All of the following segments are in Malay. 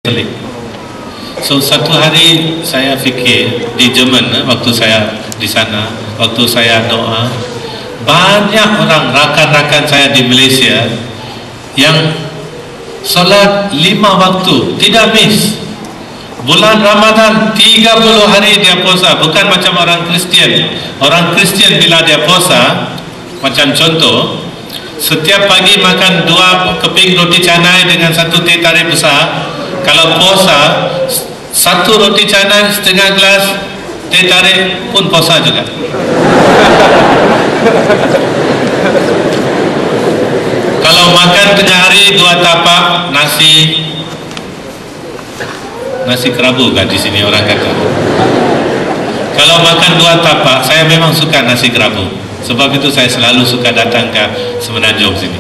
Katolik. So satu hari saya fikir di Jerman, waktu saya di sana, waktu saya doa, banyak orang rakan-rakan saya di Malaysia yang solat 5 waktu tidak miss. Bulan Ramadan 30 hari dia puasa, bukan macam orang Kristian. Orang Kristian bila dia puasa, macam contoh, setiap pagi makan 2 keping roti canai dengan 1 teh tarik besar. Kalau puasa 1 roti canai setengah gelas teh tarik pun puasa juga. Kalau makan tengah hari 2 tapak nasi kerabu kan di sini orang kata. Kalau makan 2 tapak, saya memang suka nasi kerabu. Sebab itu saya selalu suka datang ke Semenanjung sini.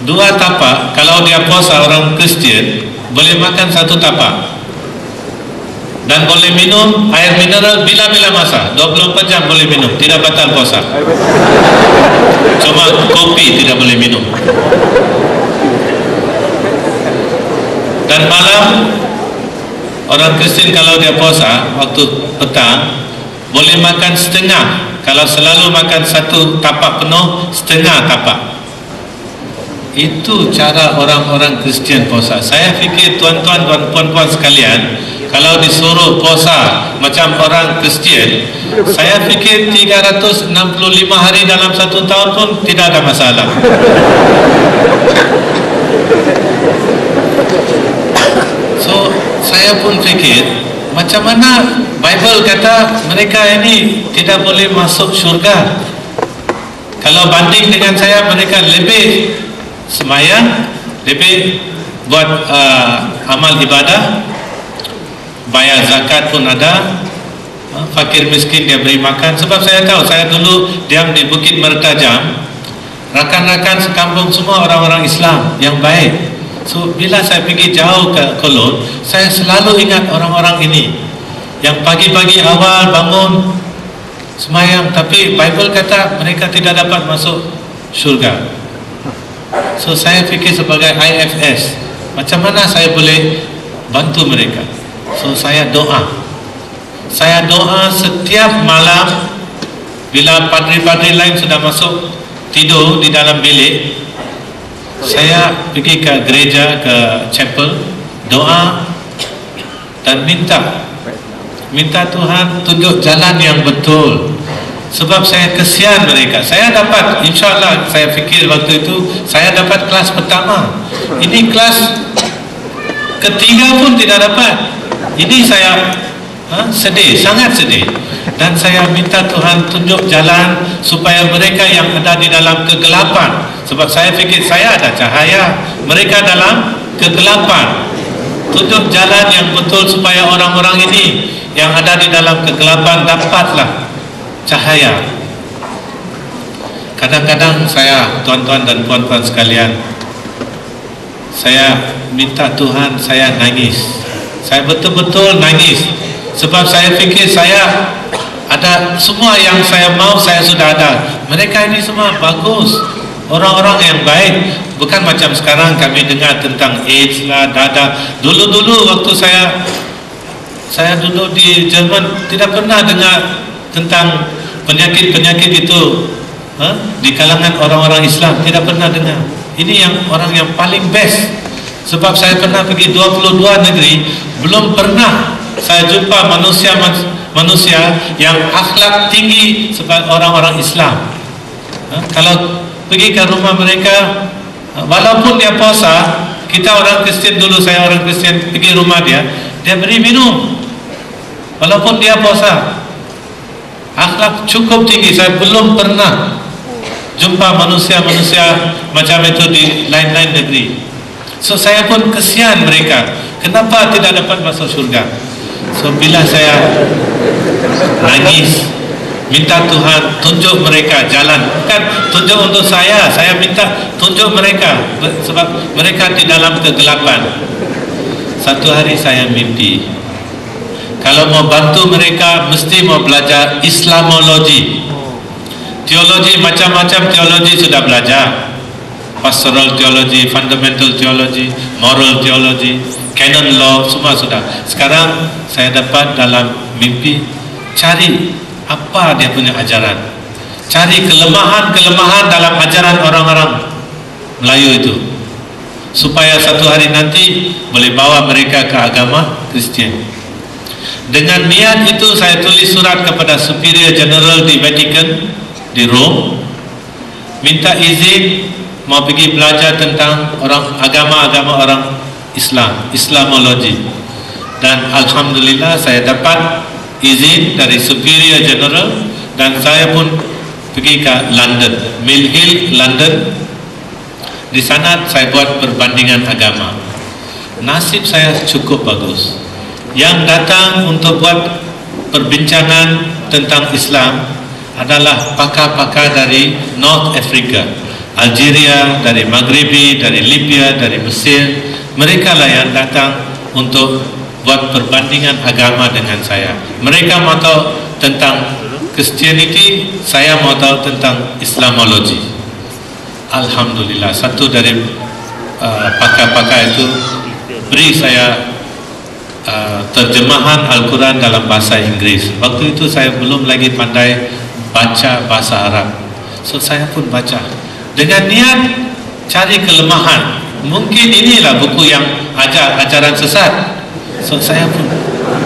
2 tapak, kalau dia puasa orang Kristian boleh makan 1 tapak dan boleh minum air mineral bila-bila masa, 24 jam boleh minum, tidak batal puasa. Cuma kopi tidak boleh minum. Dan malam orang Kristian kalau dia puasa waktu petang boleh makan setengah. Kalau selalu makan 1 tapak penuh, setengah tapak. Itu cara orang-orang Kristian puasa. Saya fikir tuan-tuan dan puan-puan sekalian, kalau disuruh puasa macam orang Kristian, saya fikir 365 hari dalam 1 tahun pun tidak ada masalah. So, saya pun fikir, macam mana Bible kata mereka ini tidak boleh masuk syurga. Kalau banding dengan saya, mereka lebih semayang, lebih buat amal ibadah, bayar zakat pun ada, fakir miskin dia beri makan. Sebab saya tahu, saya dulu diam di Bukit Mertajam, rakan-rakan sekampung semua orang-orang Islam yang baik. So bila saya pergi jauh ke Kolon, saya selalu ingat orang-orang ini yang pagi-pagi awal bangun semayang, tapi Bible kata mereka tidak dapat masuk syurga. So saya fikir sebagai IFS, macam mana saya boleh bantu mereka? So saya doa setiap malam. Bila padri-padri lain sudah masuk tidur di dalam bilik, saya pergi ke gereja, ke chapel, doa dan minta Tuhan tunjuk jalan yang betul. Sebab saya kesian mereka. Saya dapat, insyaAllah saya fikir waktu itu saya dapat kelas pertama. Ini kelas ketiga pun tidak dapat. Ini saya sedih, sangat sedih. Dan saya minta Tuhan tunjuk jalan supaya mereka yang ada di dalam kegelapan. Sebab saya fikir saya ada cahaya, mereka dalam kegelapan. Tunjuk jalan yang betul supaya orang-orang ini yang ada di dalam kegelapan dapatlah cahaya. Kadang-kadang saya, tuan-tuan dan puan-puan sekalian, saya minta Tuhan, saya nangis. Saya betul-betul nangis. Sebab saya fikir saya ada semua yang saya mau, saya sudah ada. Mereka ini semua bagus, orang-orang yang baik. Bukan macam sekarang kami dengar tentang AIDS lah, dada. Dulu-dulu waktu saya duduk di Jerman, tidak pernah dengar tentang penyakit-penyakit itu di kalangan orang-orang Islam, tidak pernah dengar. Ini yang orang yang paling best. Sebab saya pernah pergi 22 negeri, belum pernah saya jumpa manusia yang akhlak tinggi seperti orang-orang Islam. Kalau pergi ke rumah mereka, walaupun dia puasa, kita orang Kristian dulu, saya orang Kristian, pergi rumah dia beri minum walaupun dia puasa. Akhlak cukup tinggi. Saya belum pernah jumpa manusia-manusia macam itu di lain-lain negeri. So saya pun kesian mereka, kenapa tidak dapat masuk syurga. So bila saya nangis, minta Tuhan tunjuk mereka jalan. Bukan tunjuk untuk saya minta tunjuk mereka, sebab mereka di dalam kegelapan. Satu hari saya mimpi, kalau mau bantu mereka mesti mau belajar Islamologi. Teologi, macam-macam teologi sudah belajar. Pastoral theology, fundamental theology, moral theology. canon law semua sudah. Sekarang saya dapat dalam mimpi cari apa dia punya ajaran, cari kelemahan-kelemahan dalam ajaran orang-orang Melayu itu, supaya satu hari nanti boleh bawa mereka ke agama Kristian. Dengan niat itu saya tulis surat kepada Superior General di Vatican di Rome, minta izin mau pergi belajar tentang agama-agama orang Islam, Islamologi. Dan alhamdulillah saya dapat izin dari Superior General, dan saya pun pergi ke London, Mill Hill, London. Di sana saya buat perbandingan agama. Nasib saya cukup bagus. Yang datang untuk buat perbincangan tentang Islam adalah pakar-pakar dari North Africa, Algeria, dari Maghribi, dari Libya, dari Mesir. Mereka lah yang datang untuk buat perbandingan agama dengan saya. Mereka mau tahu tentang Christianity, saya mau tahu tentang Islamologi. Alhamdulillah, satu dari pakar-pakar itu beri saya terjemahan Al-Quran dalam bahasa Inggris. Waktu itu saya belum lagi pandai baca bahasa Arab, so saya pun baca dengan niat cari kelemahan. Mungkin inilah buku yang ajaran sesat, so saya pun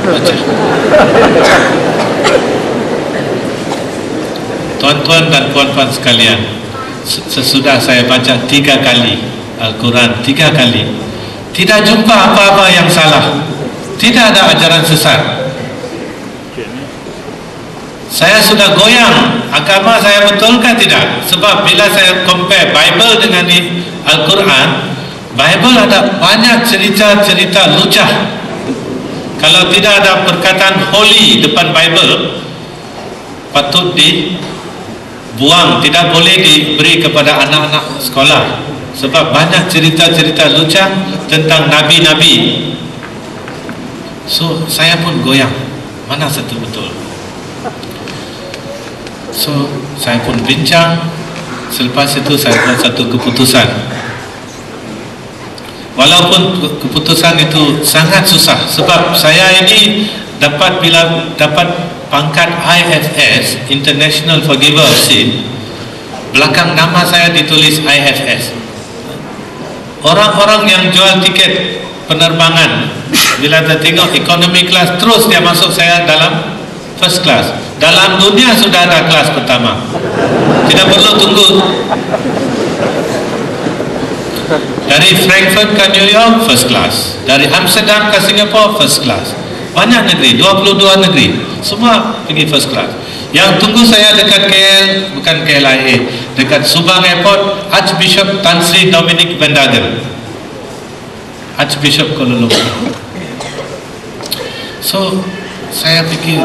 baca. Tuan-tuan dan puan-puan sekalian, sesudah saya baca 3 kali Al-Quran, 3 kali, tidak jumpa apa-apa yang salah, tidak ada ajaran sesat. Saya sudah goyang, agama saya betulkah tidak? Sebab bila saya compare Bible dengan Al-Quran, Bible ada banyak cerita-cerita lucah. Kalau tidak ada perkataan holy depan Bible, patut dibuang, tidak boleh diberi kepada anak-anak sekolah. Sebab banyak cerita-cerita lucah tentang nabi-nabi. So saya pun goyang, mana satu betul. So saya pun bincang. Selepas itu saya buat satu keputusan. Walaupun keputusan itu sangat susah, sebab saya ini bila dapat pangkat IFS, International Forgiver of Sin, belakang nama saya ditulis IFS. Orang-orang yang jual tiket penerbangan, bila dia tengok economy class, terus dia masuk saya dalam first class. Dalam dunia sudah ada kelas pertama, tidak perlu tunggu. Dari Frankfurt ke New York first class, dari Amsterdam ke Singapore first class. Banyak negeri, 22 negeri, semua pergi first class. Yang tunggu saya dekat KL, bukan KLIA, dekat Subang Airport, Archbishop Tan Sri Dominic Bendagen, Archbishop Kuala Lumpur. So saya fikir,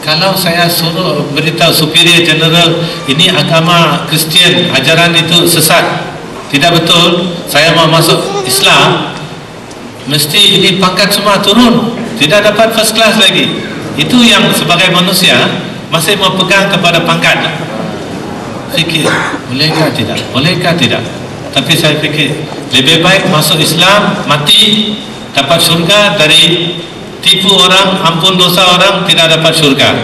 kalau saya suruh beritahu Superior General ini agama Kristian, ajaran itu sesat, tidak betul, saya mau masuk Islam, mesti ini pangkat semua turun, tidak dapat first class lagi. Itu yang sebagai manusia masih mau pegang kepada pangkat. Fikir, bolehkah tidak? Bolehkah tidak? Tapi saya fikir, lebih baik masuk Islam, mati, dapat syurga, dari tipu orang, ampun dosa orang, tidak dapat syurga.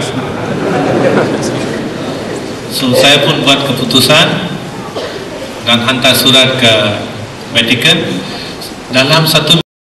So saya pun buat keputusan dan hantar surat ke Vatican. Dalam 1